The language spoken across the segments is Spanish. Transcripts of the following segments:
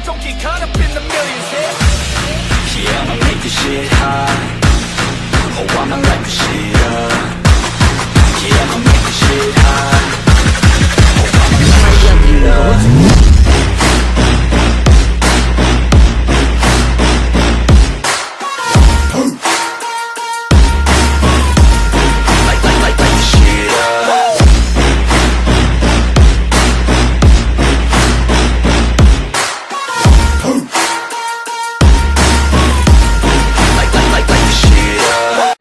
don't get caught up in the millions, yeah. Yeah, I'ma make this shit hot. Oh, I'ma light this shit up. Yeah, I'ma make this shit hot. Oh, I'ma light it up. Light this shit up. Light this shit up.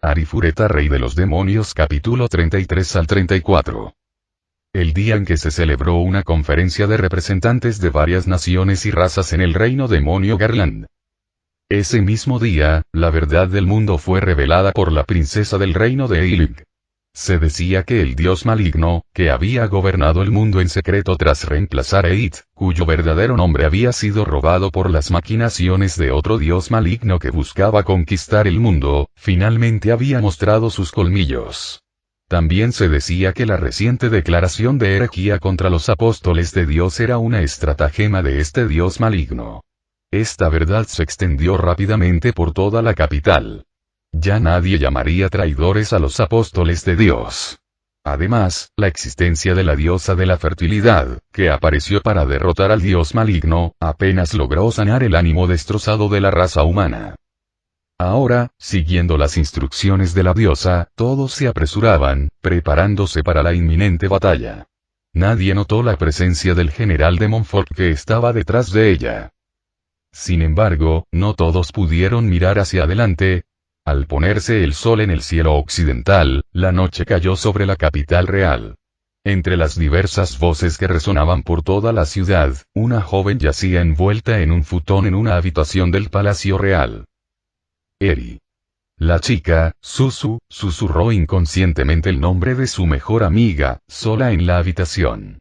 Arifureta, rey de los demonios, capítulo 33 al 34. El día en que se celebró una conferencia de representantes de varias naciones y razas en el reino demonio Garland. Ese mismo día, la verdad del mundo fue revelada por la princesa del reino de Eilig. Se decía que el dios maligno, que había gobernado el mundo en secreto tras reemplazar a It, cuyo verdadero nombre había sido robado por las maquinaciones de otro dios maligno que buscaba conquistar el mundo, finalmente había mostrado sus colmillos. También se decía que la reciente declaración de herejía contra los apóstoles de Dios era una estratagema de este dios maligno. Esta verdad se extendió rápidamente por toda la capital. Ya nadie llamaría traidores a los apóstoles de Dios. Además, la existencia de la diosa de la fertilidad, que apareció para derrotar al dios maligno, apenas logró sanar el ánimo destrozado de la raza humana. Ahora, siguiendo las instrucciones de la diosa, todos se apresuraban, preparándose para la inminente batalla. Nadie notó la presencia del general de Montfort que estaba detrás de ella. Sin embargo, no todos pudieron mirar hacia adelante. Al ponerse el sol en el cielo occidental, la noche cayó sobre la capital real. Entre las diversas voces que resonaban por toda la ciudad, una joven yacía envuelta en un futón en una habitación del palacio real. Eri. La chica, Susu, susurró inconscientemente el nombre de su mejor amiga, sola en la habitación.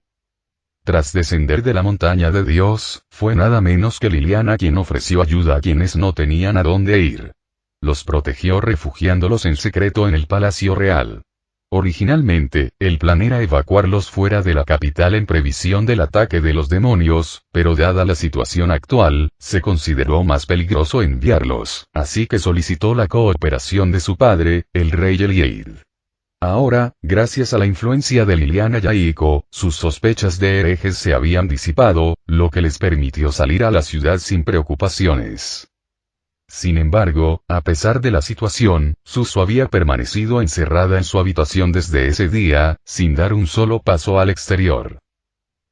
Tras descender de la montaña de Dios, fue nada menos que Liliana quien ofreció ayuda a quienes no tenían a dónde ir. Los protegió refugiándolos en secreto en el palacio real. Originalmente, el plan era evacuarlos fuera de la capital en previsión del ataque de los demonios, pero dada la situación actual, se consideró más peligroso enviarlos, así que solicitó la cooperación de su padre, el rey Elieid. Ahora, gracias a la influencia de Liliana Yaiko, sus sospechas de herejes se habían disipado, lo que les permitió salir a la ciudad sin preocupaciones. Sin embargo, a pesar de la situación, Susu había permanecido encerrada en su habitación desde ese día, sin dar un solo paso al exterior.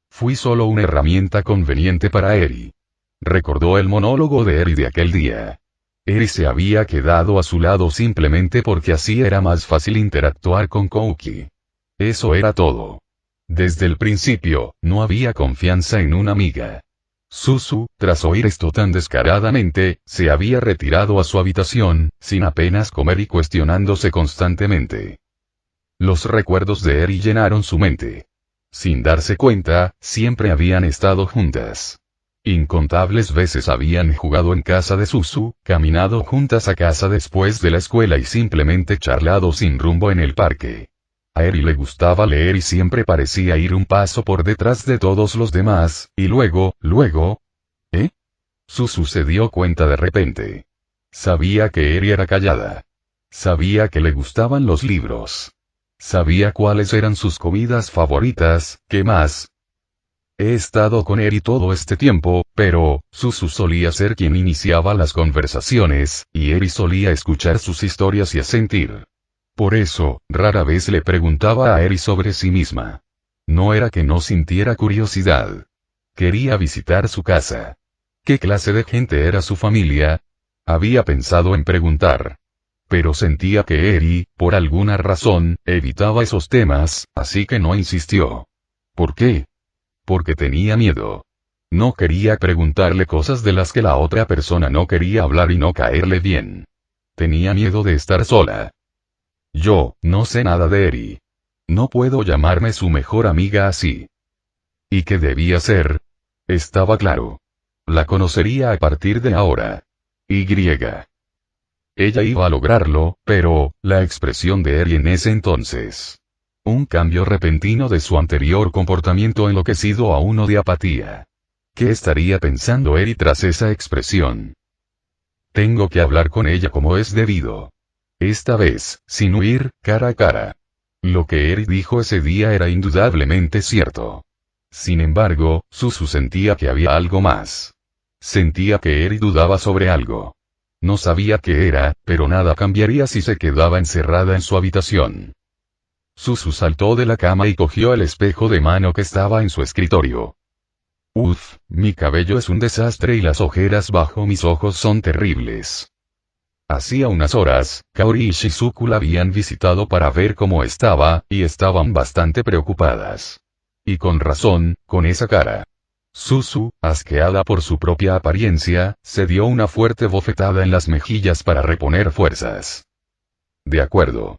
Fui solo una herramienta conveniente para Eri. Recordó el monólogo de Eri de aquel día. Eri se había quedado a su lado simplemente porque así era más fácil interactuar con Kouki. Eso era todo. Desde el principio, no había confianza en una amiga. Susu, tras oír esto tan descaradamente, se había retirado a su habitación, sin apenas comer y cuestionándose constantemente. Los recuerdos de Eri llenaron su mente. Sin darse cuenta, siempre habían estado juntas. Incontables veces habían jugado en casa de Susu, caminado juntas a casa después de la escuela y simplemente charlado sin rumbo en el parque. A Eri le gustaba leer y siempre parecía ir un paso por detrás de todos los demás, y luego, Susu se dio cuenta de repente. Sabía que Eri era callada. Sabía que le gustaban los libros. Sabía cuáles eran sus comidas favoritas, ¿qué más? He estado con Eri todo este tiempo, pero, Susu solía ser quien iniciaba las conversaciones, y Eri solía escuchar sus historias y asentir. Por eso, rara vez le preguntaba a Eri sobre sí misma. No era que no sintiera curiosidad. Quería visitar su casa. ¿Qué clase de gente era su familia? Había pensado en preguntar. Pero sentía que Eri, por alguna razón, evitaba esos temas, así que no insistió. ¿Por qué? Porque tenía miedo. No quería preguntarle cosas de las que la otra persona no quería hablar y no caerle bien. Tenía miedo de estar sola. Yo, no sé nada de Eri. No puedo llamarme su mejor amiga así. ¿Y qué debía ser? Estaba claro. La conocería a partir de ahora. Ella iba a lograrlo, pero, la expresión de Eri en ese entonces. Un cambio repentino de su anterior comportamiento enloquecido a uno de apatía. ¿Qué estaría pensando Eri tras esa expresión? Tengo que hablar con ella como es debido. Esta vez, sin huir, cara a cara. Lo que Eri dijo ese día era indudablemente cierto. Sin embargo, Suzu sentía que había algo más. Sentía que Eri dudaba sobre algo. No sabía qué era, pero nada cambiaría si se quedaba encerrada en su habitación. Suzu saltó de la cama y cogió el espejo de mano que estaba en su escritorio. Uf, mi cabello es un desastre y las ojeras bajo mis ojos son terribles. Hacía unas horas, Kaori y Shizuku la habían visitado para ver cómo estaba, y estaban bastante preocupadas. Y con razón, con esa cara. Suzu, asqueada por su propia apariencia, se dio una fuerte bofetada en las mejillas para reponer fuerzas. De acuerdo.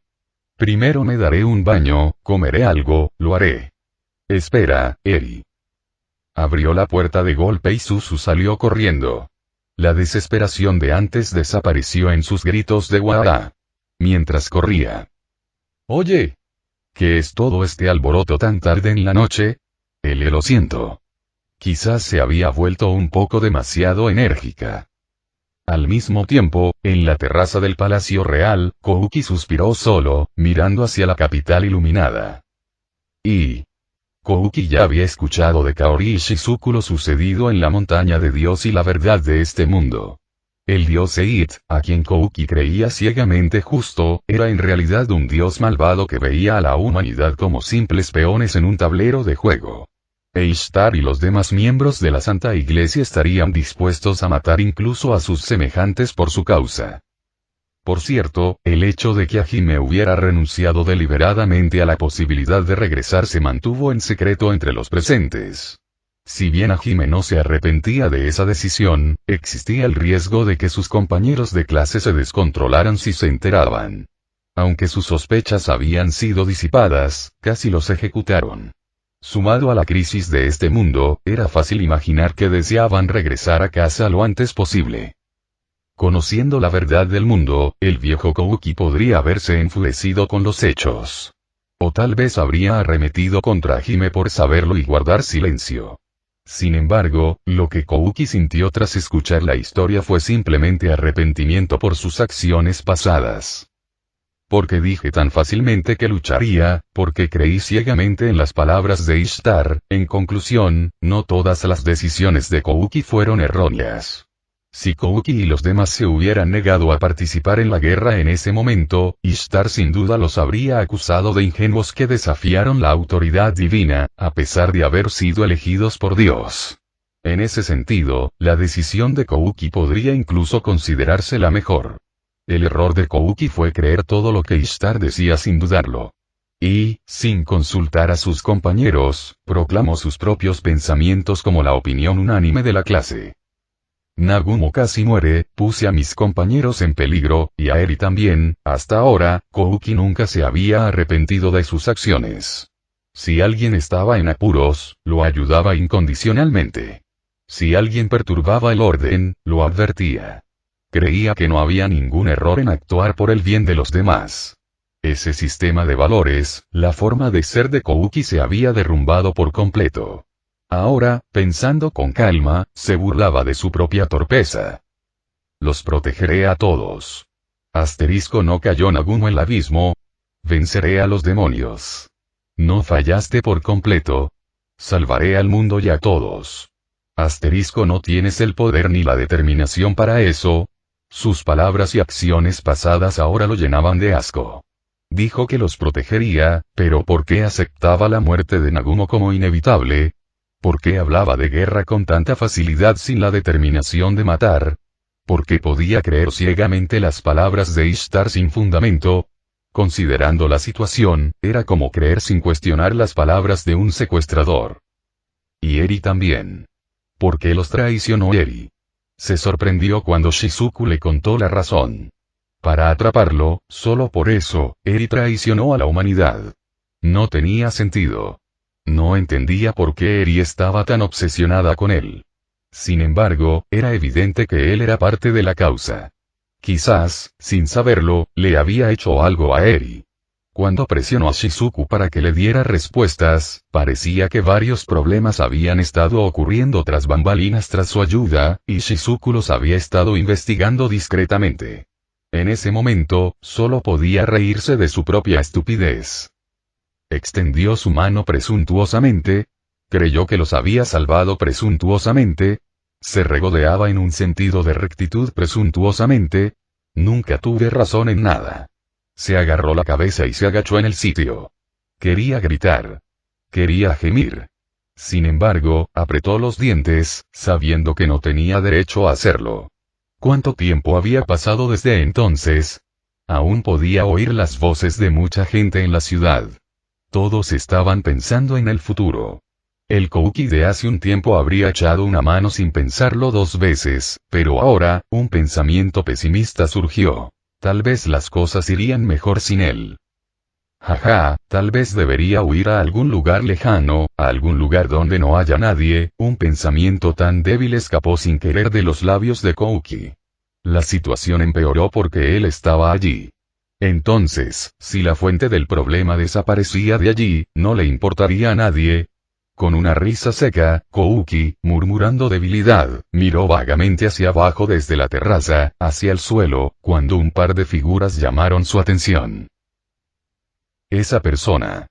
Primero me daré un baño, comeré algo, lo haré. Espera, Eri. Abrió la puerta de golpe y Suzu salió corriendo. La desesperación de antes desapareció en sus gritos de guará. Mientras corría. Oye. ¿Qué es todo este alboroto tan tarde en la noche? Lo siento. Quizás se había vuelto un poco demasiado enérgica. Al mismo tiempo, en la terraza del Palacio Real, Kouki suspiró solo, mirando hacia la capital iluminada. Kouki ya había escuchado de Kaori y Shizuku lo sucedido en la montaña de Dios y la verdad de este mundo. El dios Eit, a quien Kouki creía ciegamente justo, era en realidad un dios malvado que veía a la humanidad como simples peones en un tablero de juego. Ishtar y los demás miembros de la Santa Iglesia estarían dispuestos a matar incluso a sus semejantes por su causa. Por cierto, el hecho de que Hajime hubiera renunciado deliberadamente a la posibilidad de regresar se mantuvo en secreto entre los presentes. Si bien Hajime no se arrepentía de esa decisión, existía el riesgo de que sus compañeros de clase se descontrolaran si se enteraban. Aunque sus sospechas habían sido disipadas, casi los ejecutaron. Sumado a la crisis de este mundo, era fácil imaginar que deseaban regresar a casa lo antes posible. Conociendo la verdad del mundo, el viejo Kouki podría haberse enfurecido con los hechos. O tal vez habría arremetido contra Hajime por saberlo y guardar silencio. Sin embargo, lo que Kouki sintió tras escuchar la historia fue simplemente arrepentimiento por sus acciones pasadas. Porque dije tan fácilmente que lucharía, porque creí ciegamente en las palabras de Ishtar, en conclusión, no todas las decisiones de Kouki fueron erróneas. Si Kouki y los demás se hubieran negado a participar en la guerra en ese momento, Ishtar sin duda los habría acusado de ingenuos que desafiaron la autoridad divina, a pesar de haber sido elegidos por Dios. En ese sentido, la decisión de Kouki podría incluso considerarse la mejor. El error de Kouki fue creer todo lo que Ishtar decía sin dudarlo. Y, sin consultar a sus compañeros, proclamó sus propios pensamientos como la opinión unánime de la clase. Nagumo casi muere, puse a mis compañeros en peligro, y a Eri también. Hasta ahora, Kouki nunca se había arrepentido de sus acciones. Si alguien estaba en apuros, lo ayudaba incondicionalmente. Si alguien perturbaba el orden, lo advertía. Creía que no había ningún error en actuar por el bien de los demás. Ese sistema de valores, la forma de ser de Kouki se había derrumbado por completo. Ahora, pensando con calma, se burlaba de su propia torpeza. Los protegeré a todos. Asterisco no cayó Nagumo en el abismo. Venceré a los demonios. No fallaste por completo. Salvaré al mundo y a todos. Asterisco no tienes el poder ni la determinación para eso. Sus palabras y acciones pasadas ahora lo llenaban de asco. Dijo que los protegería, pero ¿por qué aceptaba la muerte de Nagumo como inevitable? ¿Por qué hablaba de guerra con tanta facilidad sin la determinación de matar? ¿Por qué podía creer ciegamente las palabras de Ishtar sin fundamento? Considerando la situación, era como creer sin cuestionar las palabras de un secuestrador. Y Eri también. ¿Por qué los traicionó Eri? Se sorprendió cuando Shizuku le contó la razón. Para atraparlo, solo por eso, Eri traicionó a la humanidad. No tenía sentido. No entendía por qué Eri estaba tan obsesionada con él. Sin embargo, era evidente que él era parte de la causa. Quizás, sin saberlo, le había hecho algo a Eri. Cuando presionó a Shizuku para que le diera respuestas, parecía que varios problemas habían estado ocurriendo tras bambalinas tras su ayuda, y Shizuku los había estado investigando discretamente. En ese momento, solo podía reírse de su propia estupidez. Extendió su mano presuntuosamente. Creyó que los había salvado presuntuosamente. Se regodeaba en un sentido de rectitud presuntuosamente. Nunca tuve razón en nada. Se agarró la cabeza y se agachó en el sitio. Quería gritar. Quería gemir. Sin embargo, apretó los dientes, sabiendo que no tenía derecho a hacerlo. ¿Cuánto tiempo había pasado desde entonces? Aún podía oír las voces de mucha gente en la ciudad. Todos estaban pensando en el futuro. El Kouki de hace un tiempo habría echado una mano sin pensarlo 2 veces, pero ahora, un pensamiento pesimista surgió. Tal vez las cosas irían mejor sin él. Jaja, tal vez debería huir a algún lugar lejano, a algún lugar donde no haya nadie. Un pensamiento tan débil escapó sin querer de los labios de Kouki. La situación empeoró porque él estaba allí. Entonces, si la fuente del problema desaparecía de allí, no le importaría a nadie. Con una risa seca, Kouki, murmurando debilidad, miró vagamente hacia abajo desde la terraza, hacia el suelo, cuando un par de figuras llamaron su atención. Esa persona.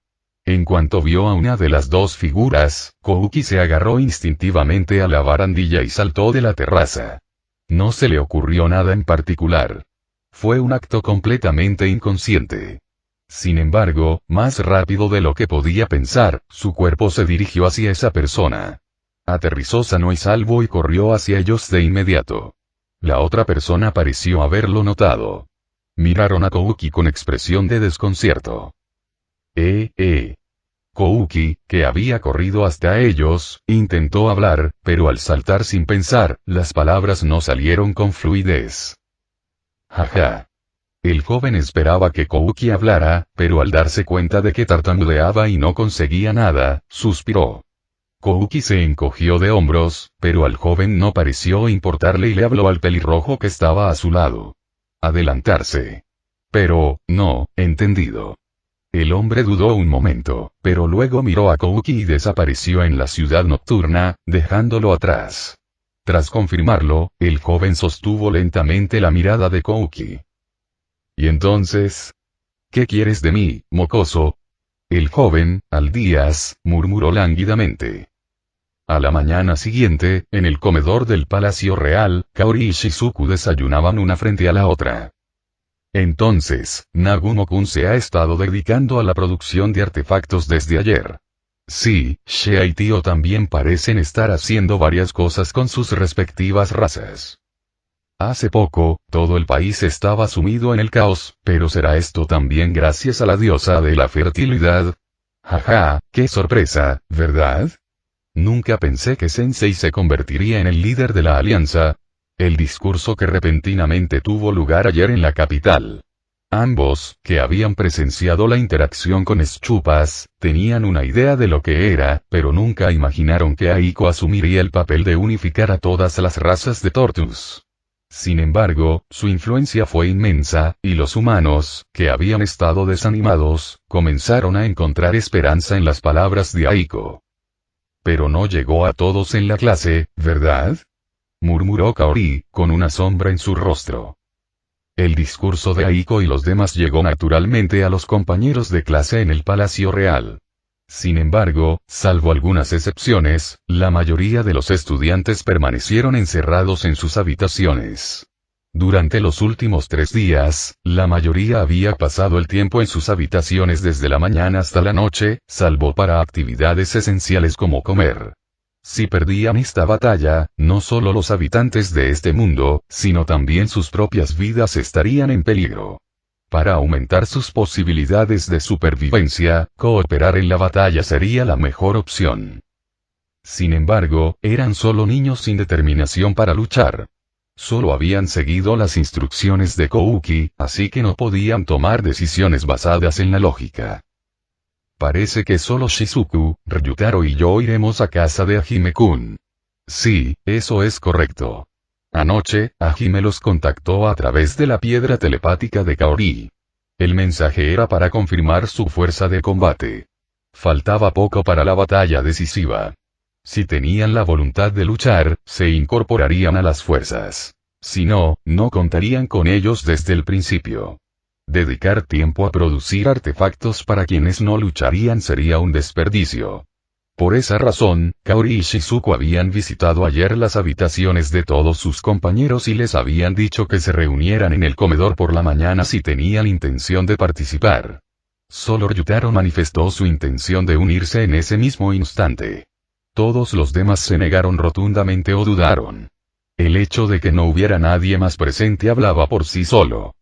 En cuanto vio a una de las 2 figuras, Kouki se agarró instintivamente a la barandilla y saltó de la terraza. No se le ocurrió nada en particular. Fue un acto completamente inconsciente. Sin embargo, más rápido de lo que podía pensar, su cuerpo se dirigió hacia esa persona. Aterrizó sano y salvo y corrió hacia ellos de inmediato. La otra persona pareció haberlo notado. Miraron a Kouki con expresión de desconcierto. Kouki, que había corrido hasta ellos, intentó hablar, pero al saltar sin pensar, las palabras no salieron con fluidez. Jaja. El joven esperaba que Kouki hablara, pero al darse cuenta de que tartamudeaba y no conseguía nada, suspiró. Kouki se encogió de hombros, pero al joven no pareció importarle y le habló al pelirrojo que estaba a su lado. Adelantarse. Pero, no, entendido. El hombre dudó un momento, pero luego miró a Kouki y desapareció en la ciudad nocturna, dejándolo atrás. Tras confirmarlo, el joven sostuvo lentamente la mirada de Kouki. ¿Y entonces? ¿Qué quieres de mí, mocoso? El joven, Aldías, murmuró lánguidamente. A la mañana siguiente, en el comedor del Palacio Real, Kaori y Shizuku desayunaban una frente a la otra. Entonces, Nagumo-kun se ha estado dedicando a la producción de artefactos desde ayer. Sí, Shea y Tio también parecen estar haciendo varias cosas con sus respectivas razas. Hace poco, todo el país estaba sumido en el caos, pero ¿será esto también gracias a la diosa de la fertilidad? Jaja, qué sorpresa, ¿verdad? Nunca pensé que Sensei se convertiría en el líder de la alianza. El discurso que repentinamente tuvo lugar ayer en la capital. Ambos, que habían presenciado la interacción con Schupas, tenían una idea de lo que era, pero nunca imaginaron que Aiko asumiría el papel de unificar a todas las razas de Tortus. Sin embargo, su influencia fue inmensa, y los humanos, que habían estado desanimados, comenzaron a encontrar esperanza en las palabras de Aiko. Pero no llegó a todos en la clase, ¿verdad? Murmuró Kaori, con una sombra en su rostro. El discurso de Aiko y los demás llegó naturalmente a los compañeros de clase en el Palacio Real. Sin embargo, salvo algunas excepciones, la mayoría de los estudiantes permanecieron encerrados en sus habitaciones. Durante los últimos 3 días, la mayoría había pasado el tiempo en sus habitaciones desde la mañana hasta la noche, salvo para actividades esenciales como comer. Si perdían esta batalla, no solo los habitantes de este mundo, sino también sus propias vidas estarían en peligro. Para aumentar sus posibilidades de supervivencia, cooperar en la batalla sería la mejor opción. Sin embargo, eran solo niños sin determinación para luchar. Solo habían seguido las instrucciones de Kouki, así que no podían tomar decisiones basadas en la lógica. Parece que solo Shizuku, Ryutaro y yo iremos a casa de Hajime-kun. Sí, eso es correcto. Anoche, Hajime los contactó a través de la piedra telepática de Kaori. El mensaje era para confirmar su fuerza de combate. Faltaba poco para la batalla decisiva. Si tenían la voluntad de luchar, se incorporarían a las fuerzas. Si no, no contarían con ellos desde el principio. Dedicar tiempo a producir artefactos para quienes no lucharían sería un desperdicio. Por esa razón, Kaori y Shizuku habían visitado ayer las habitaciones de todos sus compañeros y les habían dicho que se reunieran en el comedor por la mañana si tenían intención de participar. Solo Ryutaro manifestó su intención de unirse en ese mismo instante. Todos los demás se negaron rotundamente o dudaron. El hecho de que no hubiera nadie más presente hablaba por sí solo.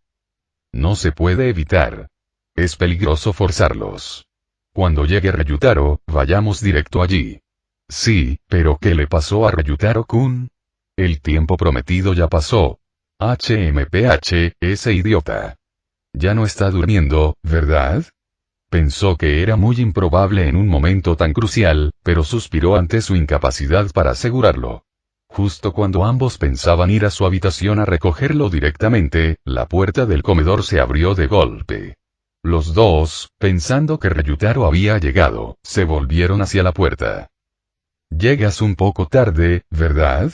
No se puede evitar. Es peligroso forzarlos. Cuando llegue Ryutaro, vayamos directo allí. Sí, pero ¿qué le pasó a Ryutaro-kun? El tiempo prometido ya pasó. HMPH, ese idiota. Ya no está durmiendo, ¿verdad? Pensó que era muy improbable en un momento tan crucial, pero suspiró ante su incapacidad para asegurarlo. Justo cuando ambos pensaban ir a su habitación a recogerlo directamente, la puerta del comedor se abrió de golpe. Los dos, pensando que Ryutaro había llegado, se volvieron hacia la puerta. Llegas un poco tarde, ¿verdad?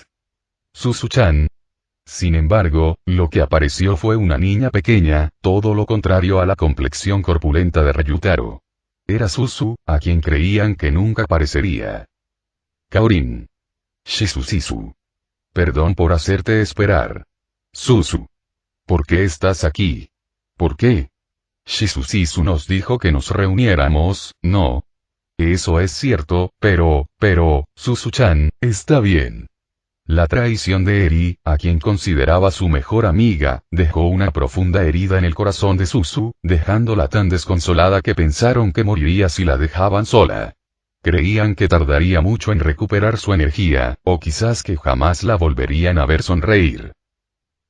Susu-chan. Sin embargo, lo que apareció fue una niña pequeña, todo lo contrario a la complexión corpulenta de Ryutaro. Era Susu, a quien creían que nunca aparecería. Kaorin. Shizu. Perdón por hacerte esperar. Susu. ¿Por qué estás aquí? ¿Por qué? Shizu nos dijo que nos reuniéramos, ¿no? Eso es cierto, pero, Susu-chan, está bien. La traición de Eri, a quien consideraba su mejor amiga, dejó una profunda herida en el corazón de Susu, dejándola tan desconsolada que pensaron que moriría si la dejaban sola. Creían que tardaría mucho en recuperar su energía, o quizás que jamás la volverían a ver sonreír.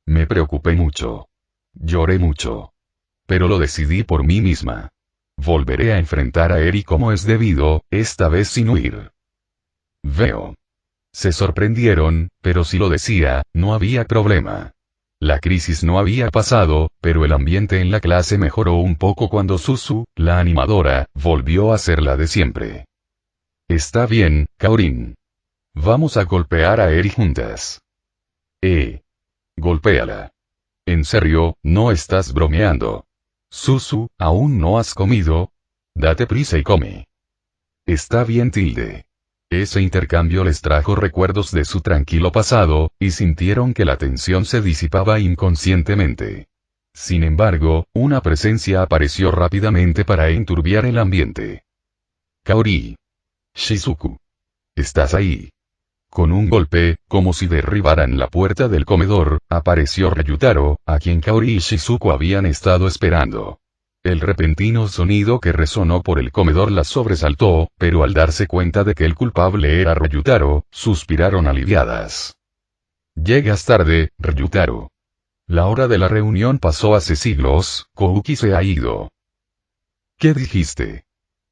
Me preocupé mucho. Lloré mucho. Pero lo decidí por mí misma. Volveré a enfrentar a Eri como es debido, esta vez sin huir. Veo. Se sorprendieron, pero si lo decía, no había problema. La crisis no había pasado, pero el ambiente en la clase mejoró un poco cuando Susu, la animadora, volvió a ser la de siempre. Está bien, Kaorin. Vamos a golpear a Eri juntas. Golpéala. En serio, no estás bromeando. Susu, ¿aún no has comido? Date prisa y come. Está bien, Tilde. Ese intercambio les trajo recuerdos de su tranquilo pasado, y sintieron que la tensión se disipaba inconscientemente. Sin embargo, una presencia apareció rápidamente para enturbiar el ambiente. Kaori. Shizuku. ¿Estás ahí? Con un golpe, como si derribaran la puerta del comedor, apareció Ryutaro, a quien Kaori y Shizuku habían estado esperando. El repentino sonido que resonó por el comedor las sobresaltó, pero al darse cuenta de que el culpable era Ryutaro, suspiraron aliviadas. Llegas tarde, Ryutaro. La hora de la reunión pasó hace siglos, Kouki se ha ido. ¿Qué dijiste?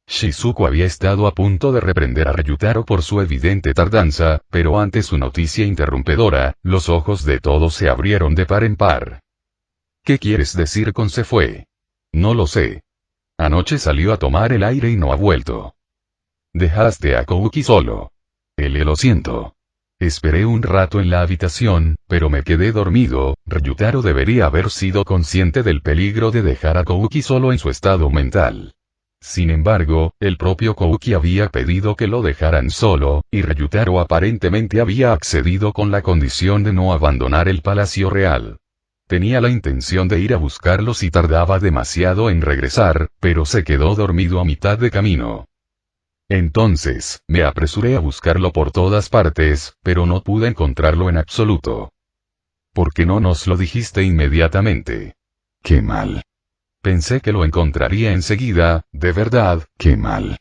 Shizuku había estado a punto de reprender a Ryutaro por su evidente tardanza, pero ante su noticia interrumpedora, los ojos de todos se abrieron de par en par. ¿Qué quieres decir con se fue? No lo sé. Anoche salió a tomar el aire y no ha vuelto. Dejaste a Kouki solo. Lo siento. Esperé un rato en la habitación, pero me quedé dormido. Ryutaro debería haber sido consciente del peligro de dejar a Kouki solo en su estado mental. Sin embargo, el propio Kouki había pedido que lo dejaran solo, y Ryutaro aparentemente había accedido con la condición de no abandonar el palacio real. Tenía la intención de ir a buscarlo si tardaba demasiado en regresar, pero se quedó dormido a mitad de camino. Entonces, me apresuré a buscarlo por todas partes, pero no pude encontrarlo en absoluto. ¿Por qué no nos lo dijiste inmediatamente? ¡Qué mal! Pensé que lo encontraría enseguida, de verdad, qué mal.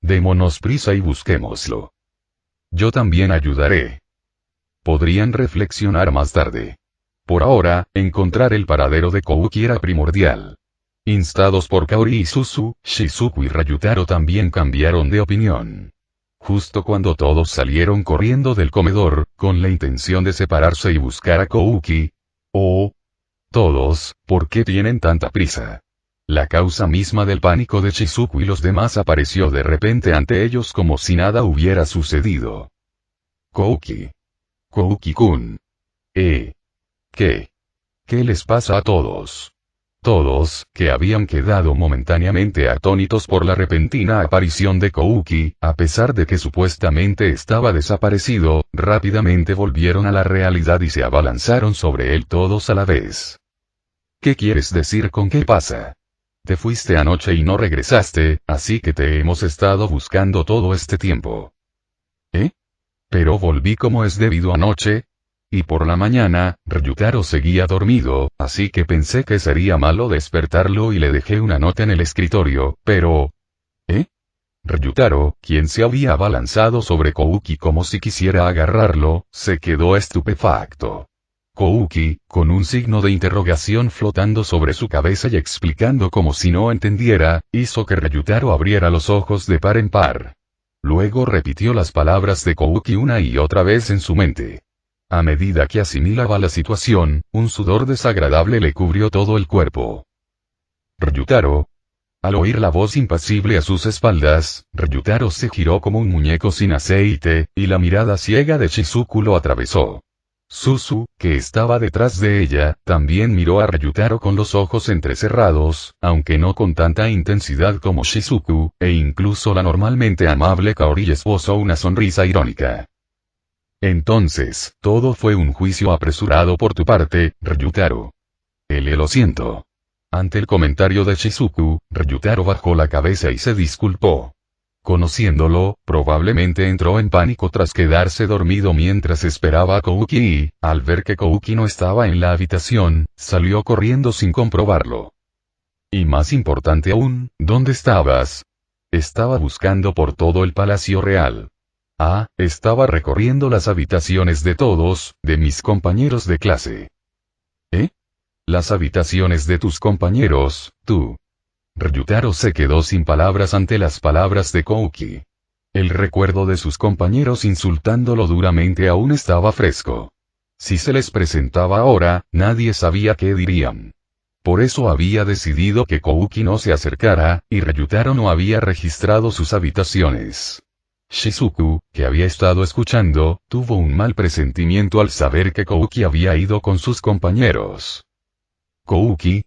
Démonos prisa y busquémoslo. Yo también ayudaré. Podrían reflexionar más tarde. Por ahora, encontrar el paradero de Kouki era primordial. Instados por Kaori y Susu, Shizuku y Ryutaro también cambiaron de opinión. Justo cuando todos salieron corriendo del comedor, con la intención de separarse y buscar a Kouki. Oh. Todos, ¿por qué tienen tanta prisa? La causa misma del pánico de Shizuku y los demás apareció de repente ante ellos como si nada hubiera sucedido. Kouki. Kouki-kun. ¿Qué? ¿Qué les pasa a todos? Todos, que habían quedado momentáneamente atónitos por la repentina aparición de Kouki, a pesar de que supuestamente estaba desaparecido, rápidamente volvieron a la realidad y se abalanzaron sobre él todos a la vez. ¿Qué quieres decir con qué pasa? Te fuiste anoche y no regresaste, así que te hemos estado buscando todo este tiempo. Pero volví como es debido anoche. Y por la mañana, Ryutaro seguía dormido, así que pensé que sería malo despertarlo y le dejé una nota en el escritorio, pero... Ryutaro, quien se había abalanzado sobre Kouki como si quisiera agarrarlo, se quedó estupefacto. Kouki, con un signo de interrogación flotando sobre su cabeza y explicando como si no entendiera, hizo que Ryutaro abriera los ojos de par en par. Luego repitió las palabras de Kouki una y otra vez en su mente. A medida que asimilaba la situación, un sudor desagradable le cubrió todo el cuerpo. Ryutaro. Al oír la voz impasible a sus espaldas, Ryutaro se giró como un muñeco sin aceite, y la mirada ciega de Shizuku lo atravesó. Suzu, que estaba detrás de ella, también miró a Ryutaro con los ojos entrecerrados, aunque no con tanta intensidad como Shizuku, e incluso la normalmente amable Kaori esbozó una sonrisa irónica. Entonces, todo fue un juicio apresurado por tu parte, Ryutaro. Lo siento. Ante el comentario de Shizuku, Ryutaro bajó la cabeza y se disculpó. Conociéndolo, probablemente entró en pánico tras quedarse dormido mientras esperaba a Kouki y, al ver que Kouki no estaba en la habitación, salió corriendo sin comprobarlo. Y más importante aún, ¿dónde estabas? Estaba buscando por todo el Palacio Real. Estaba recorriendo las habitaciones de todos, de mis compañeros de clase. Las habitaciones de tus compañeros, tú. Ryutaro se quedó sin palabras ante las palabras de Kouki. El recuerdo de sus compañeros insultándolo duramente aún estaba fresco. Si se les presentaba ahora, nadie sabía qué dirían. Por eso había decidido que Kouki no se acercara, y Ryutaro no había registrado sus habitaciones. Shizuku, que había estado escuchando, tuvo un mal presentimiento al saber que Kouki había ido con sus compañeros. Kouki,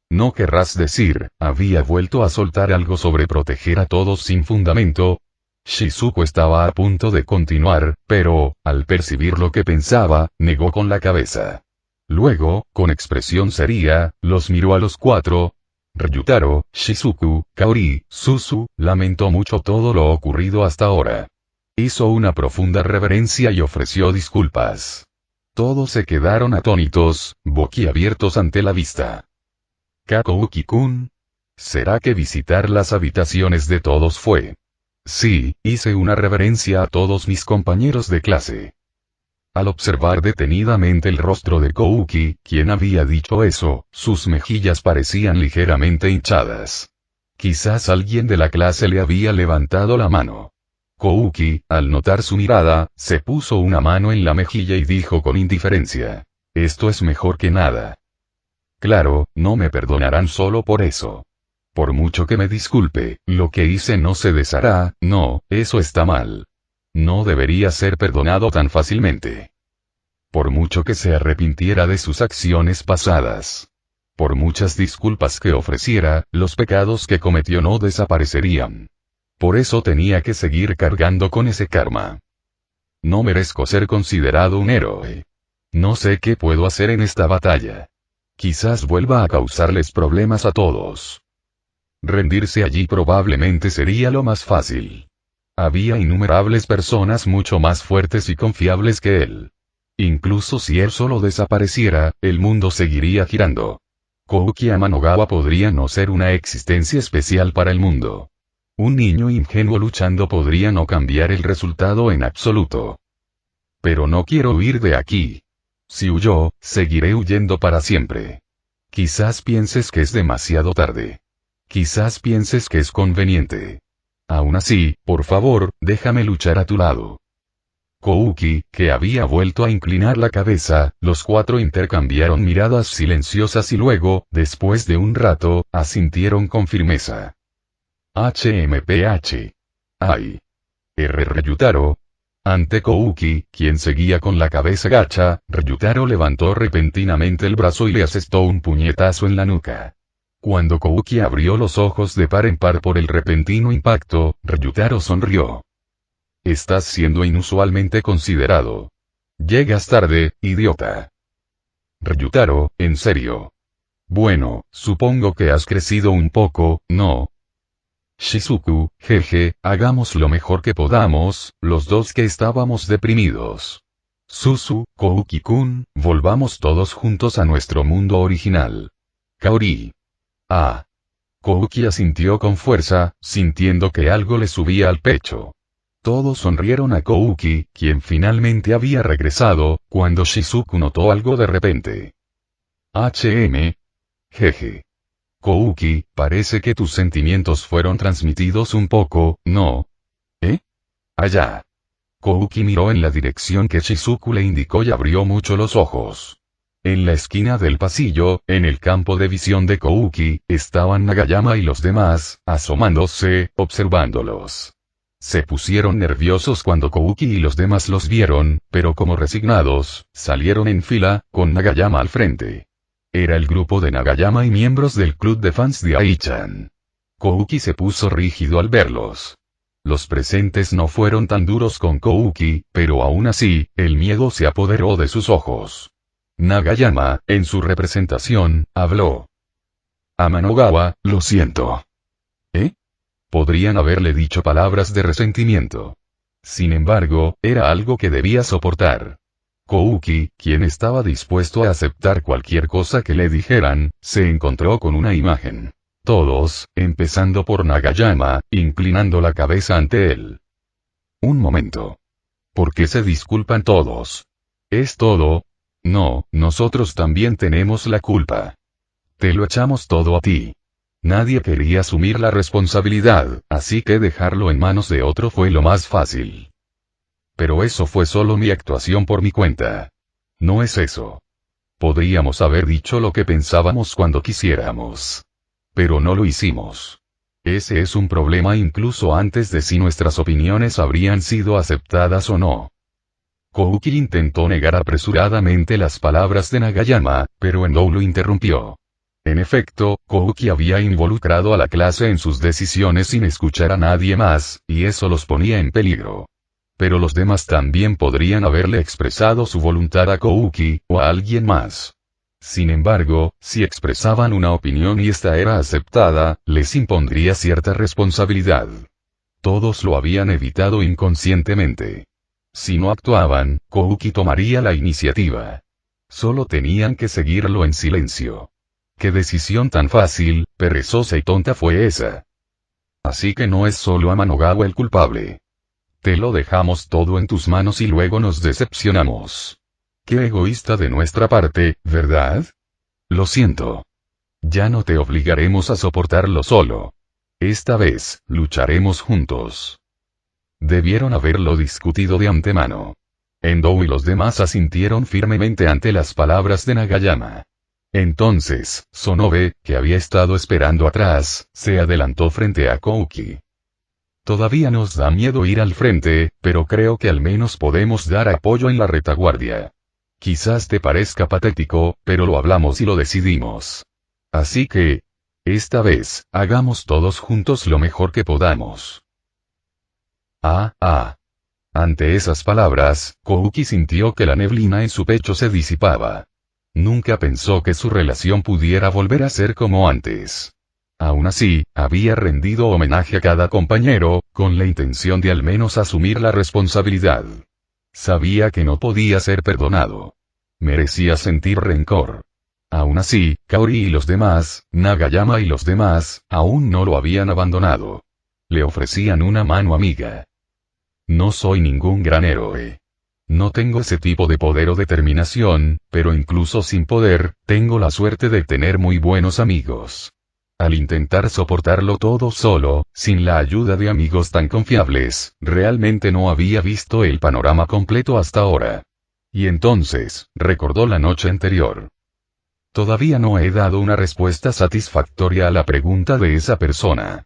¿no querrás decir, había vuelto a soltar algo sobre proteger a todos sin fundamento? Shizuku estaba a punto de continuar, pero, al percibir lo que pensaba, negó con la cabeza. Luego, con expresión seria, los miró a los cuatro. Ryutaro, Shizuku, Kaori, Suzu, lamentó mucho todo lo ocurrido hasta ahora. Hizo una profunda reverencia y ofreció disculpas. Todos se quedaron atónitos, boquiabiertos ante la vista. Kouki-kun. ¿Será que visitar las habitaciones de todos fue? Sí, hice una reverencia a todos mis compañeros de clase. Al observar detenidamente el rostro de Kouki, quien había dicho eso, sus mejillas parecían ligeramente hinchadas. Quizás alguien de la clase le había levantado la mano. Kouki, al notar su mirada, se puso una mano en la mejilla y dijo con indiferencia: esto es mejor que nada. Claro, no me perdonarán solo por eso. Por mucho que me disculpe, lo que hice no se deshará, no, eso está mal. No debería ser perdonado tan fácilmente. Por mucho que se arrepintiera de sus acciones pasadas. Por muchas disculpas que ofreciera, los pecados que cometió no desaparecerían. Por eso tenía que seguir cargando con ese karma. No merezco ser considerado un héroe. No sé qué puedo hacer en esta batalla. Quizás vuelva a causarles problemas a todos. Rendirse allí probablemente sería lo más fácil. Había innumerables personas mucho más fuertes y confiables que él. Incluso si él solo desapareciera, el mundo seguiría girando. Kouki Amanogawa podría no ser una existencia especial para el mundo. Un niño ingenuo luchando podría no cambiar el resultado en absoluto. Pero no quiero huir de aquí. Si huyó, seguiré huyendo para siempre. Quizás pienses que es demasiado tarde. Quizás pienses que es conveniente. Aún así, por favor, déjame luchar a tu lado. Kouki, que había vuelto a inclinar la cabeza, los cuatro intercambiaron miradas silenciosas y luego, después de un rato, asintieron con firmeza. HMPH. Ay. Ryutaro. Ante Kouki, quien seguía con la cabeza gacha, Ryutaro levantó repentinamente el brazo y le asestó un puñetazo en la nuca. Cuando Kouki abrió los ojos de par en par por el repentino impacto, Ryutaro sonrió. Estás siendo inusualmente considerado. Llegas tarde, idiota. Ryutaro, en serio. Bueno, supongo que has crecido un poco, ¿no? Shizuku, jeje, hagamos lo mejor que podamos, los dos que estábamos deprimidos. Susu, Kouki-kun, volvamos todos juntos a nuestro mundo original. Kaori. Ah. Kouki asintió con fuerza, sintiendo que algo le subía al pecho. Todos sonrieron a Kouki, quien finalmente había regresado, cuando Shizuku notó algo de repente. Jeje. Kouki, parece que tus sentimientos fueron transmitidos un poco, ¿no? ¿Eh? Allá. Kouki miró en la dirección que Shizuku le indicó y abrió mucho los ojos. En la esquina del pasillo, en el campo de visión de Kouki, estaban Nagayama y los demás, asomándose, observándolos. Se pusieron nerviosos cuando Kouki y los demás los vieron, pero como resignados, salieron en fila, con Nagayama al frente. Era el grupo de Nagayama y miembros del club de fans de Ai-chan. Kouki se puso rígido al verlos. Los presentes no fueron tan duros con Kouki, pero aún así, el miedo se apoderó de sus ojos. Nagayama, en su representación, habló. Amanogawa, lo siento. ¿Eh? Podrían haberle dicho palabras de resentimiento. Sin embargo, era algo que debía soportar. Kouki, quien estaba dispuesto a aceptar cualquier cosa que le dijeran, se encontró con una imagen. Todos, empezando por Nagayama, inclinando la cabeza ante él. Un momento. ¿Por qué se disculpan todos? ¿Es todo? No, nosotros también tenemos la culpa. Te lo echamos todo a ti. Nadie quería asumir la responsabilidad, así que dejarlo en manos de otro fue lo más fácil. Pero eso fue solo mi actuación por mi cuenta. No es eso. Podríamos haber dicho lo que pensábamos cuando quisiéramos. Pero no lo hicimos. Ese es un problema incluso antes de si nuestras opiniones habrían sido aceptadas o no. Kouki intentó negar apresuradamente las palabras de Nagayama, pero Endo lo interrumpió. En efecto, Kouki había involucrado a la clase en sus decisiones sin escuchar a nadie más, y eso los ponía en peligro. Pero los demás también podrían haberle expresado su voluntad a Kouki, o a alguien más. Sin embargo, si expresaban una opinión y esta era aceptada, les impondría cierta responsabilidad. Todos lo habían evitado inconscientemente. Si no actuaban, Kouki tomaría la iniciativa. Solo tenían que seguirlo en silencio. ¿Qué decisión tan fácil, perezosa y tonta fue esa? Así que no es solo Amanogawa el culpable. Te lo dejamos todo en tus manos y luego nos decepcionamos. Qué egoísta de nuestra parte, ¿verdad? Lo siento. Ya no te obligaremos a soportarlo solo. Esta vez, lucharemos juntos. Debieron haberlo discutido de antemano. Endo y los demás asintieron firmemente ante las palabras de Nagayama. Entonces, Sonobe, que había estado esperando atrás, se adelantó frente a Kouki. Todavía nos da miedo ir al frente, pero creo que al menos podemos dar apoyo en la retaguardia. Quizás te parezca patético, pero lo hablamos y lo decidimos. Así que, esta vez, hagamos todos juntos lo mejor que podamos. Ante esas palabras, Kouki sintió que la neblina en su pecho se disipaba. Nunca pensó que su relación pudiera volver a ser como antes. Aún así, había rendido homenaje a cada compañero, con la intención de al menos asumir la responsabilidad. Sabía que no podía ser perdonado. Merecía sentir rencor. Aún así, Kaori y los demás, Nagayama y los demás, aún no lo habían abandonado. Le ofrecían una mano amiga. No soy ningún gran héroe. No tengo ese tipo de poder o determinación, pero incluso sin poder, tengo la suerte de tener muy buenos amigos. Al intentar soportarlo todo solo, sin la ayuda de amigos tan confiables, realmente no había visto el panorama completo hasta ahora. Y entonces, recordó la noche anterior. Todavía no he dado una respuesta satisfactoria a la pregunta de esa persona.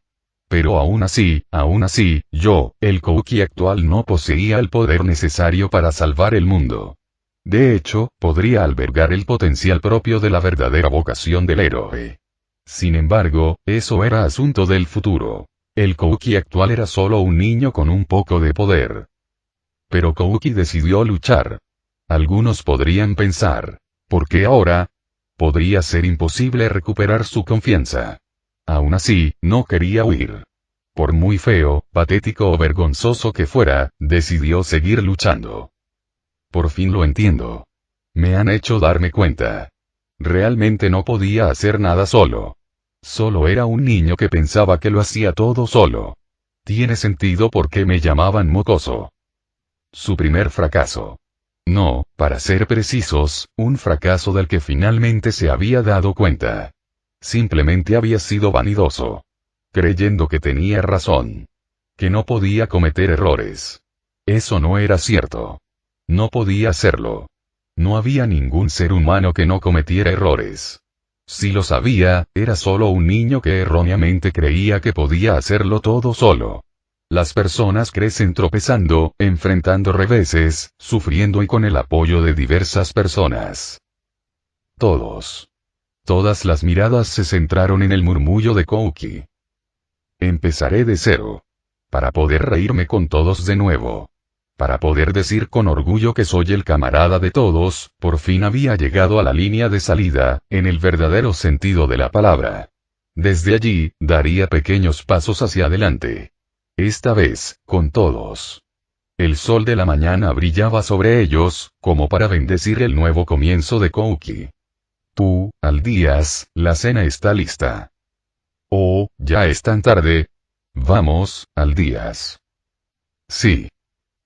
Pero aún así, yo, el Kouki actual no poseía el poder necesario para salvar el mundo. De hecho, podría albergar el potencial propio de la verdadera vocación del héroe. Sin embargo, eso era asunto del futuro. El Kouki actual era solo un niño con un poco de poder. Pero Kouki decidió luchar. Algunos podrían pensar, ¿por qué ahora? Podría ser imposible recuperar su confianza. Aún así, no quería huir. Por muy feo, patético o vergonzoso que fuera, decidió seguir luchando. Por fin lo entiendo. Me han hecho darme cuenta. Realmente no podía hacer nada solo. Solo era un niño que pensaba que lo hacía todo solo. Tiene sentido por qué me llamaban mocoso. Su primer fracaso. No, para ser precisos, un fracaso del que finalmente se había dado cuenta. Simplemente había sido vanidoso. Creyendo que tenía razón. Que no podía cometer errores. Eso no era cierto. No podía hacerlo. No había ningún ser humano que no cometiera errores. Si lo sabía, era solo un niño que erróneamente creía que podía hacerlo todo solo. Las personas crecen tropezando, enfrentando reveses, sufriendo y con el apoyo de diversas personas. Todas las miradas se centraron en el murmullo de Kouki. Empezaré de cero. Para poder reírme con todos de nuevo. Para poder decir con orgullo que soy el camarada de todos, por fin había llegado a la línea de salida, en el verdadero sentido de la palabra. Desde allí, daría pequeños pasos hacia adelante. Esta vez, con todos. El sol de la mañana brillaba sobre ellos, como para bendecir el nuevo comienzo de Kouki. Tú, Aldías, la cena está lista. Oh, ya es tan tarde. Vamos, Aldías. Sí.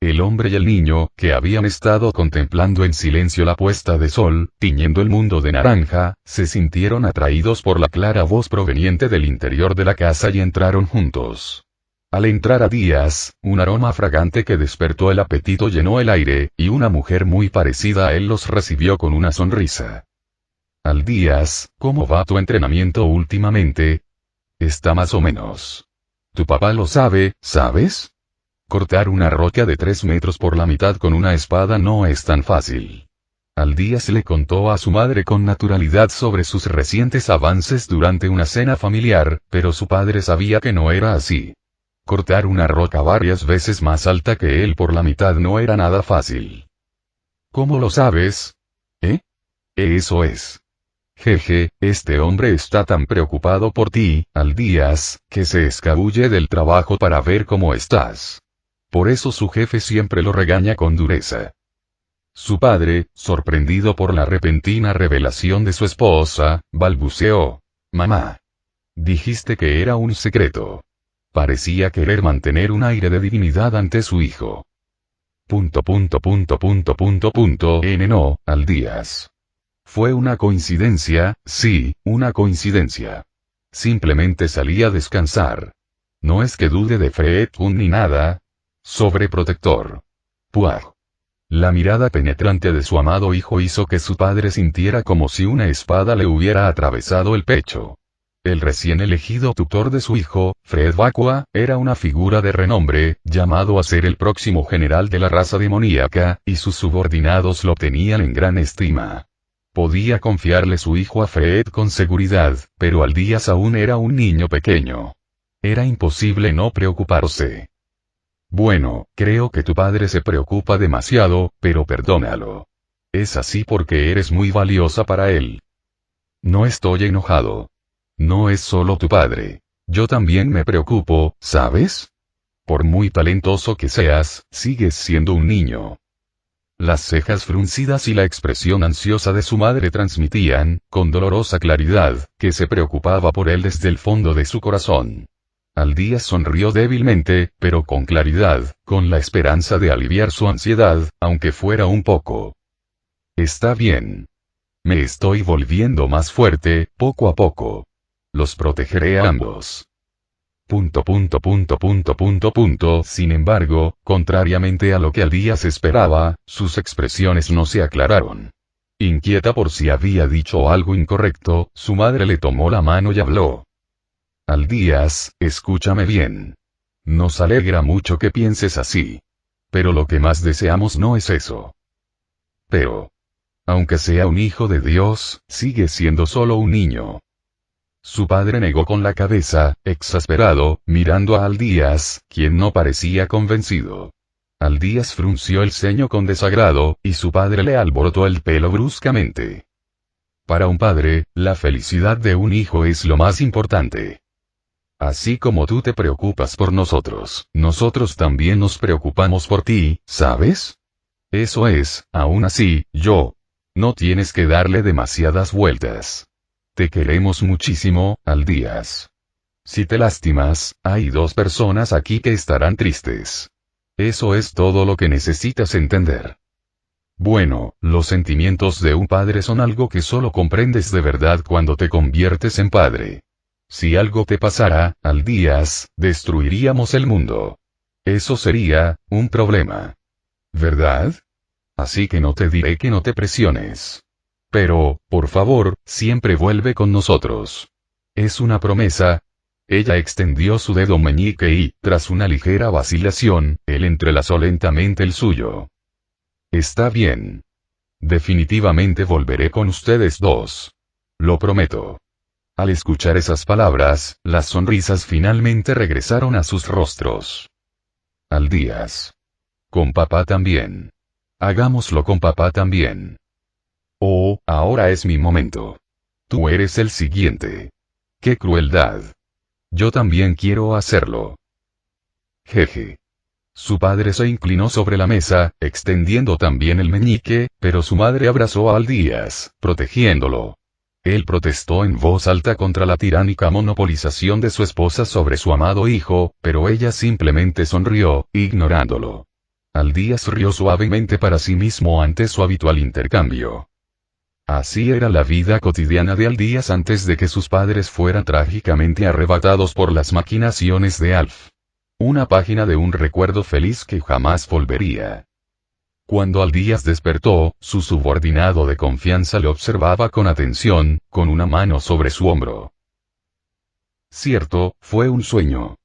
El hombre y el niño, que habían estado contemplando en silencio la puesta de sol, tiñendo el mundo de naranja, se sintieron atraídos por la clara voz proveniente del interior de la casa y entraron juntos. Al entrar a Díaz, un aroma fragante que despertó el apetito llenó el aire, y una mujer muy parecida a él los recibió con una sonrisa. Aldías, ¿cómo va tu entrenamiento últimamente? Está más o menos. Tu papá lo sabe, ¿sabes? Cortar una roca de 3 metros por la mitad con una espada no es tan fácil. Aldías le contó a su madre con naturalidad sobre sus recientes avances durante una cena familiar, pero su padre sabía que no era así. Cortar una roca varias veces más alta que él por la mitad no era nada fácil. ¿Cómo lo sabes? Eso es. Jeje, este hombre está tan preocupado por ti, Aldías, que se escabulle del trabajo para ver cómo estás. Por eso su jefe siempre lo regaña con dureza. Su padre, sorprendido por la repentina revelación de su esposa, balbuceó. Mamá. Dijiste que era un secreto. Parecía querer mantener un aire de divinidad ante su hijo. No, Aldías. Fue una coincidencia, sí, una coincidencia. Simplemente salí a descansar. No es que dude de Fred ni nada. Sobreprotector. Puah. La mirada penetrante de su amado hijo hizo que su padre sintiera como si una espada le hubiera atravesado el pecho. El recién elegido tutor de su hijo, Fred Vacua, era una figura de renombre, llamado a ser el próximo general de la raza demoníaca, y sus subordinados lo tenían en gran estima. Podía confiarle su hijo a Fred con seguridad, pero Aldías aún era un niño pequeño. Era imposible no preocuparse. Bueno, creo que tu padre se preocupa demasiado, pero perdónalo. Es así porque eres muy valiosa para él. No estoy enojado. No es solo tu padre. Yo también me preocupo, ¿sabes? Por muy talentoso que seas, sigues siendo un niño. Las cejas fruncidas y la expresión ansiosa de su madre transmitían, con dolorosa claridad, que se preocupaba por él desde el fondo de su corazón. Aldías sonrió débilmente, pero con claridad, con la esperanza de aliviar su ansiedad, aunque fuera un poco. Está bien. Me estoy volviendo más fuerte, poco a poco. Los protegeré a ambos. Sin embargo, contrariamente a lo que Aldías esperaba, sus expresiones no se aclararon. Inquieta por si había dicho algo incorrecto, su madre le tomó la mano y habló. Aldías, escúchame bien. Nos alegra mucho que pienses así. Pero lo que más deseamos no es eso. Pero, aunque sea un hijo de Dios, sigue siendo solo un niño. Su padre negó con la cabeza, exasperado, mirando a Aldías, quien no parecía convencido. Aldías frunció el ceño con desagrado, y su padre le alborotó el pelo bruscamente. Para un padre, la felicidad de un hijo es lo más importante. Así como tú te preocupas por nosotros, nosotros también nos preocupamos por ti, ¿sabes? Eso es, aún así, no tienes que darle demasiadas vueltas. Te queremos muchísimo, Aldías. Si te lastimas, hay 2 personas aquí que estarán tristes. Eso es todo lo que necesitas entender. Bueno, los sentimientos de un padre son algo que solo comprendes de verdad cuando te conviertes en padre. Si algo te pasara, Aldías, destruiríamos el mundo. Eso sería un problema. ¿Verdad? Así que no te diré que no te presiones. Pero, por favor, siempre vuelve con nosotros. Es una promesa. Ella extendió su dedo meñique y, tras una ligera vacilación, él entrelazó lentamente el suyo. Está bien. Definitivamente volveré con ustedes 2. Lo prometo. Al escuchar esas palabras, las sonrisas finalmente regresaron a sus rostros. Aldías. Con papá también. Hagámoslo con papá también. Oh, ahora es mi momento. Tú eres el siguiente. ¡Qué crueldad! Yo también quiero hacerlo. Jeje. Su padre se inclinó sobre la mesa, extendiendo también el meñique, pero su madre abrazó a Aldías, protegiéndolo. Él protestó en voz alta contra la tiránica monopolización de su esposa sobre su amado hijo, pero ella simplemente sonrió, ignorándolo. Aldías rió suavemente para sí mismo ante su habitual intercambio. Así era la vida cotidiana de Aldías antes de que sus padres fueran trágicamente arrebatados por las maquinaciones de Alf. Una página de un recuerdo feliz que jamás volvería. Cuando Aldías despertó, su subordinado de confianza le observaba con atención, con una mano sobre su hombro. Cierto, fue un sueño.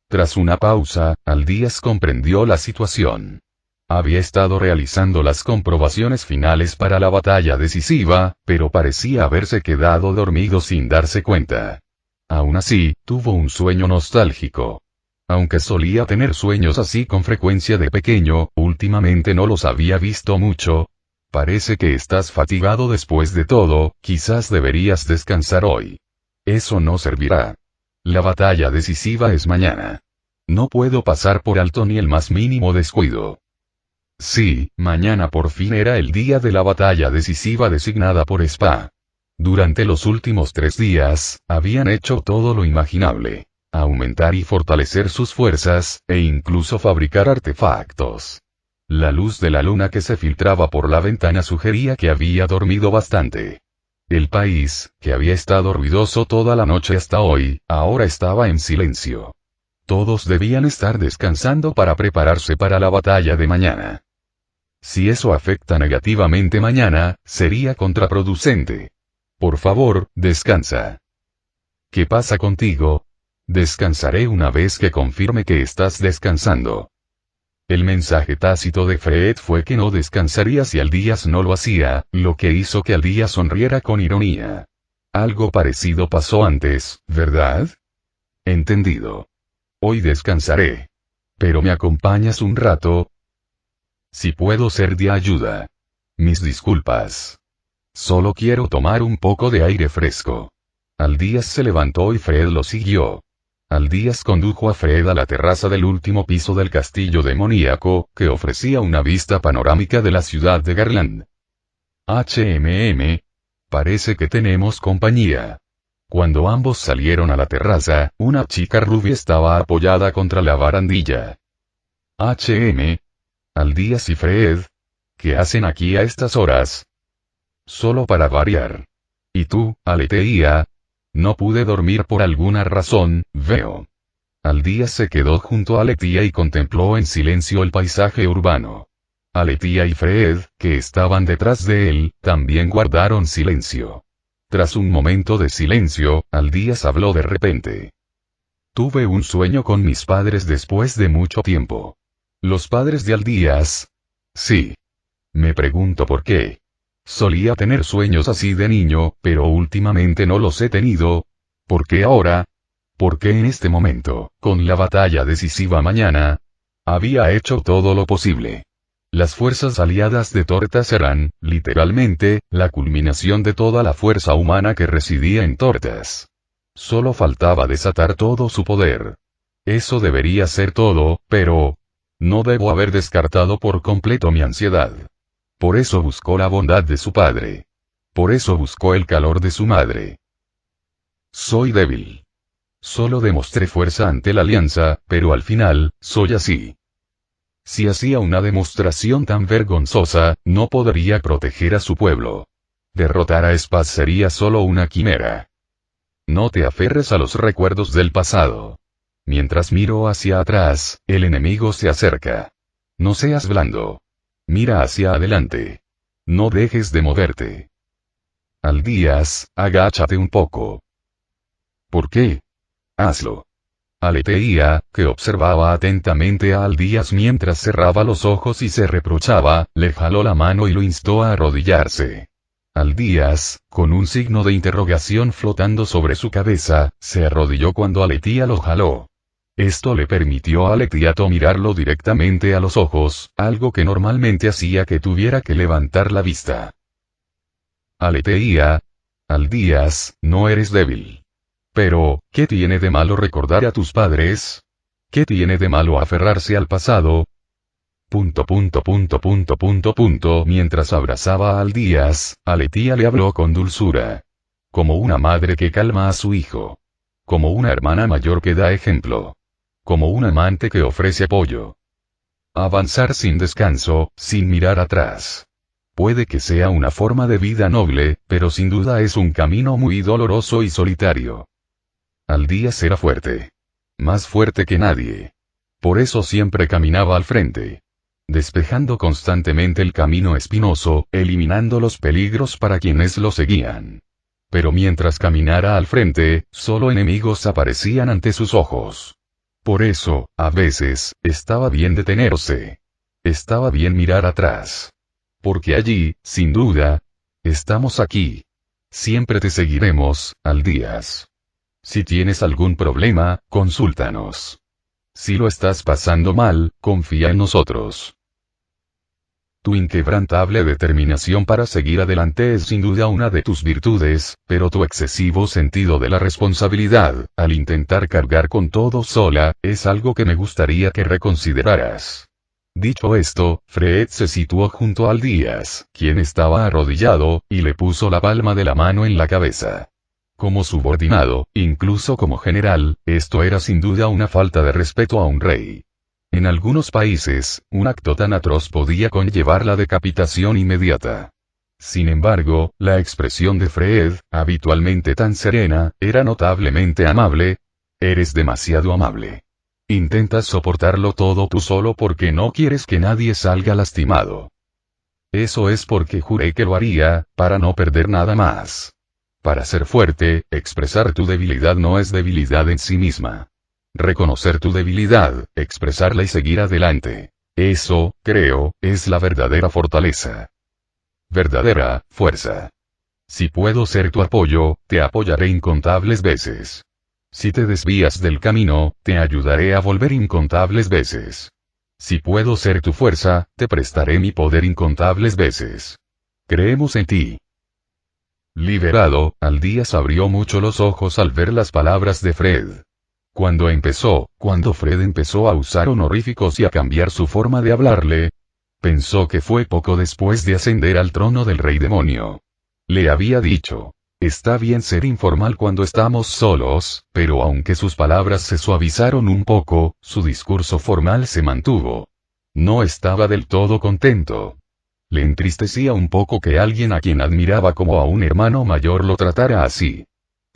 Tras una pausa, Aldías comprendió la situación. Había estado realizando las comprobaciones finales para la batalla decisiva, pero parecía haberse quedado dormido sin darse cuenta. Aún así, tuvo un sueño nostálgico. Aunque solía tener sueños así con frecuencia de pequeño, últimamente no los había visto mucho. Parece que estás fatigado después de todo, quizás deberías descansar hoy. Eso no servirá. La batalla decisiva es mañana. No puedo pasar por alto ni el más mínimo descuido. Sí, mañana por fin era el día de la batalla decisiva designada por Spa. Durante los últimos 3 días, habían hecho todo lo imaginable. Aumentar y fortalecer sus fuerzas, e incluso fabricar artefactos. La luz de la luna que se filtraba por la ventana sugería que había dormido bastante. El país, que había estado ruidoso toda la noche hasta hoy, ahora estaba en silencio. Todos debían estar descansando para prepararse para la batalla de mañana. Si eso afecta negativamente mañana, sería contraproducente. Por favor, descansa. ¿Qué pasa contigo? Descansaré una vez que confirme que estás descansando. El mensaje tácito de Fred fue que no descansaría si Aldías no lo hacía, lo que hizo que Aldías sonriera con ironía. Algo parecido pasó antes, ¿verdad? Entendido. Hoy descansaré. ¿Pero me acompañas un rato? Si puedo ser de ayuda. Mis disculpas. Solo quiero tomar un poco de aire fresco. Aldías se levantó y Fred lo siguió. Aldías condujo a Fred a la terraza del último piso del castillo demoníaco, que ofrecía una vista panorámica de la ciudad de Garland. Parece que tenemos compañía. Cuando ambos salieron a la terraza, una chica rubia estaba apoyada contra la barandilla. Aldías y Fred. ¿Qué hacen aquí a estas horas? Solo para variar. ¿Y tú, aleteía? No pude dormir por alguna razón, veo. Aldías se quedó junto a Alethia y contempló en silencio el paisaje urbano. Alethia y Fred, que estaban detrás de él, también guardaron silencio. Tras un momento de silencio, Aldías habló de repente. Tuve un sueño con mis padres después de mucho tiempo. ¿Los padres de Aldías? Sí. Me pregunto por qué. Solía tener sueños así de niño, pero últimamente no los he tenido. ¿Por qué ahora? ¿Por qué en este momento, con la batalla decisiva mañana? Había hecho todo lo posible. Las fuerzas aliadas de Tortas eran, literalmente, la culminación de toda la fuerza humana que residía en Tortas. Solo faltaba desatar todo su poder. Eso debería ser todo, pero... no debo haber descartado por completo mi ansiedad. Por eso buscó la bondad de su padre. Por eso buscó el calor de su madre. Soy débil. Solo demostré fuerza ante la alianza, pero al final, soy así. Si hacía una demostración tan vergonzosa, no podría proteger a su pueblo. Derrotar a Spaz sería solo una quimera. No te aferres a los recuerdos del pasado. Mientras miro hacia atrás, el enemigo se acerca. No seas blando. Mira hacia adelante. No dejes de moverte. Aldías, agáchate un poco. ¿Por qué? Hazlo. Alethia, que observaba atentamente a Aldías mientras cerraba los ojos y se reprochaba, le jaló la mano y lo instó a arrodillarse. Aldías, con un signo de interrogación flotando sobre su cabeza, se arrodilló cuando Alethia lo jaló. Esto le permitió a Alethia mirarlo directamente a los ojos, algo que normalmente hacía que tuviera que levantar la vista. Alethia. Aldías, no eres débil. Pero, ¿qué tiene de malo recordar a tus padres? ¿Qué tiene de malo aferrarse al pasado? Mientras abrazaba a Aldías, Alethia le habló con dulzura. Como una madre que calma a su hijo. Como una hermana mayor que da ejemplo. Como un amante que ofrece apoyo. Avanzar sin descanso, sin mirar atrás. Puede que sea una forma de vida noble, pero sin duda es un camino muy doloroso y solitario. Aldías era fuerte. Más fuerte que nadie. Por eso siempre caminaba al frente. Despejando constantemente el camino espinoso, eliminando los peligros para quienes lo seguían. Pero mientras caminara al frente, solo enemigos aparecían ante sus ojos. Por eso, a veces, estaba bien detenerse. Estaba bien mirar atrás. Porque allí, sin duda, estamos aquí. Siempre te seguiremos, Aldías. Si tienes algún problema, consúltanos. Si lo estás pasando mal, confía en nosotros. Tu inquebrantable determinación para seguir adelante es sin duda una de tus virtudes, pero tu excesivo sentido de la responsabilidad, al intentar cargar con todo sola, es algo que me gustaría que reconsideraras. Dicho esto, Fred se situó junto a Aldías, quien estaba arrodillado, y le puso la palma de la mano en la cabeza. Como subordinado, incluso como general, esto era sin duda una falta de respeto a un rey. En algunos países, un acto tan atroz podía conllevar la decapitación inmediata. Sin embargo, la expresión de Fred, habitualmente tan serena, era notablemente amable. Eres demasiado amable. Intentas soportarlo todo tú solo porque no quieres que nadie salga lastimado. Eso es porque juré que lo haría, para no perder nada más. Para ser fuerte, expresar tu debilidad no es debilidad en sí misma. Reconocer tu debilidad, expresarla y seguir adelante. Eso, creo, es la verdadera fortaleza. Verdadera fuerza. Si puedo ser tu apoyo, te apoyaré incontables veces. Si te desvías del camino, te ayudaré a volver incontables veces. Si puedo ser tu fuerza, te prestaré mi poder incontables veces. Creemos en ti. Liberado, Aldías abrió mucho los ojos al ver las palabras de Fred. Cuando Fred empezó a usar honoríficos y a cambiar su forma de hablarle, pensó que fue poco después de ascender al trono del rey demonio. Le había dicho, está bien ser informal cuando estamos solos, pero aunque sus palabras se suavizaron un poco, su discurso formal se mantuvo. No estaba del todo contento. Le entristecía un poco que alguien a quien admiraba como a un hermano mayor lo tratara así.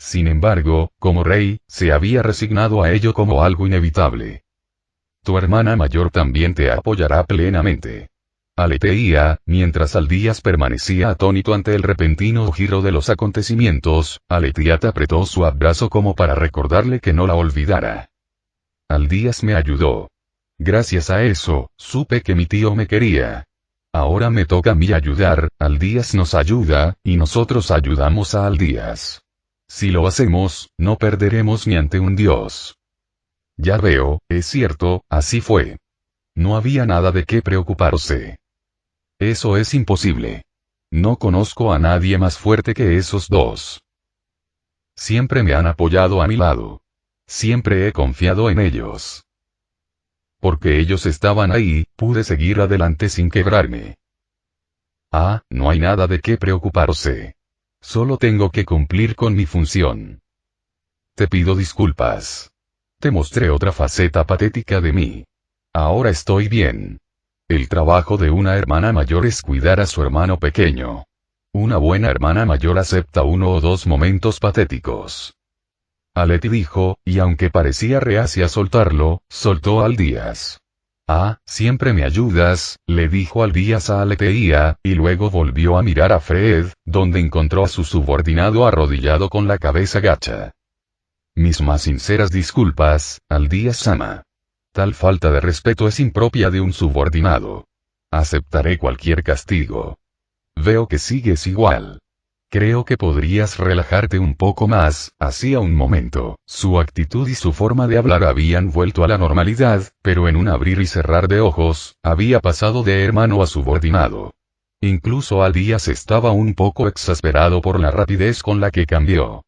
Sin embargo, como rey, se había resignado a ello como algo inevitable. Tu hermana mayor también te apoyará plenamente. Aleteía, mientras Aldías permanecía atónito ante el repentino giro de los acontecimientos, Aletíate apretó su abrazo como para recordarle que no la olvidara. Aldías me ayudó. Gracias a eso, supe que mi tío me quería. Ahora me toca a mí ayudar, Aldías nos ayuda, y nosotros ayudamos a Aldías. Si lo hacemos, no perderemos ni ante un dios. Ya veo, es cierto, así fue. No había nada de qué preocuparse. Eso es imposible. No conozco a nadie más fuerte que esos dos. Siempre me han apoyado a mi lado. Siempre he confiado en ellos. Porque ellos estaban ahí, pude seguir adelante sin quebrarme. Ah, no hay nada de qué preocuparse. Solo tengo que cumplir con mi función. Te pido disculpas. Te mostré otra faceta patética de mí. Ahora estoy bien. El trabajo de una hermana mayor es cuidar a su hermano pequeño. Una buena hermana mayor acepta 1 o 2 momentos patéticos. Aleti dijo, y aunque parecía reacia a soltarlo, soltó a Aldías. Ah, siempre me ayudas, le dijo Aldías a Aleteía, y luego volvió a mirar a Fred, donde encontró a su subordinado arrodillado con la cabeza gacha. Mis más sinceras disculpas, Aldías-sama. Tal falta de respeto es impropia de un subordinado. Aceptaré cualquier castigo. Veo que sigues igual. Creo que podrías relajarte un poco más. Hacía un momento, su actitud y su forma de hablar habían vuelto a la normalidad, pero en un abrir y cerrar de ojos, había pasado de hermano a subordinado. Incluso Aldías estaba un poco exasperado por la rapidez con la que cambió.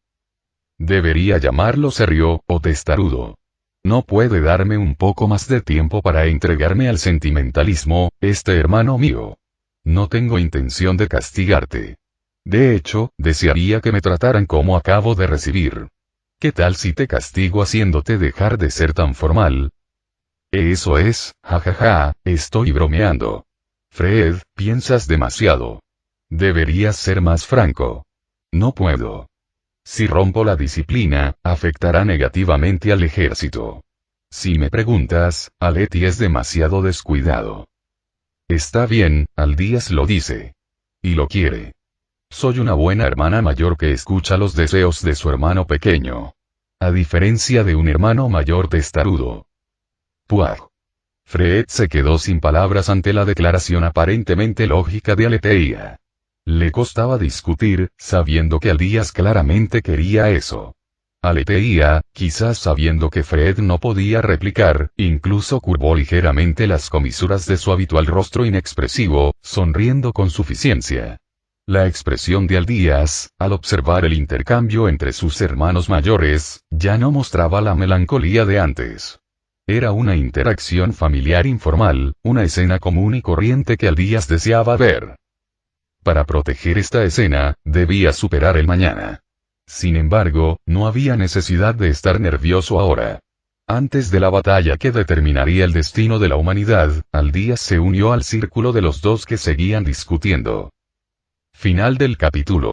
Debería llamarlo serio, o testarudo. No puede darme un poco más de tiempo para entregarme al sentimentalismo, hermano mío. No tengo intención de castigarte. De hecho, desearía que me trataran como acabo de recibir. ¿Qué tal si te castigo haciéndote dejar de ser tan formal? Eso es, jajaja, estoy bromeando. Fred, piensas demasiado. Deberías ser más franco. No puedo. Si rompo la disciplina, afectará negativamente al ejército. Si me preguntas, Aleti es demasiado descuidado. Está bien, Aldías lo dice. Y lo quiere. Soy una buena hermana mayor que escucha los deseos de su hermano pequeño. A diferencia de un hermano mayor testarudo. Puah. Fred se quedó sin palabras ante la declaración aparentemente lógica de Aleteía. Le costaba discutir, sabiendo que Aldías claramente quería eso. Aleteía, quizás sabiendo que Fred no podía replicar, incluso curvó ligeramente las comisuras de su habitual rostro inexpresivo, sonriendo con suficiencia. La expresión de Aldías, al observar el intercambio entre sus hermanos mayores, ya no mostraba la melancolía de antes. Era una interacción familiar informal, una escena común y corriente que Aldías deseaba ver. Para proteger esta escena, debía superar el mañana. Sin embargo, no había necesidad de estar nervioso ahora. Antes de la batalla que determinaría el destino de la humanidad, Aldías se unió al círculo de los dos que seguían discutiendo. Final del capítulo.